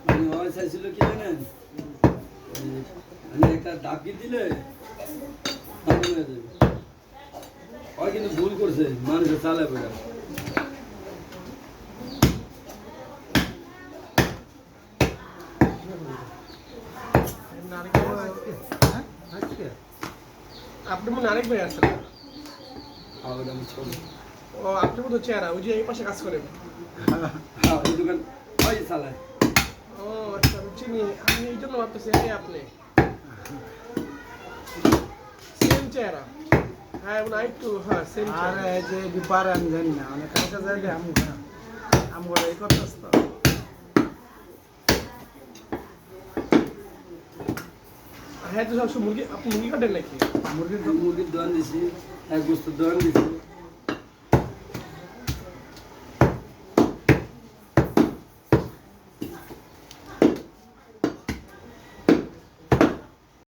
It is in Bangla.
মানে হয় চাইছিল কি জানেন মানে একটা ডাকি দিলে হয়ে যাবে হয় কিন্তু ভুল করছে মানুষের চালে বেড়া আপনি মনে আরেক ভাই আসছেন আবার আমি ছোট ও আপনি মতো চেহারা ওই যে এই পাশে কাজ করেন হ্যাঁ ওই দোকান হয় চালায় ও আচ্ছা আমি চিনি আমি এই জন্য ভাবতেছি এই আপনি সেম চেহারা হ্যাঁ মানে একটু হ্যাঁ সেম আর এই যে বিপার আমি জানি না অনেক কালকে যাইলে আমগো এই করতেছ তো হ্যাঁ তো সবসময় মুরগি আপনি মুরগি কাটেন নাকি মুরগির দোকান দিছি এক বস্তু দোকান দিছি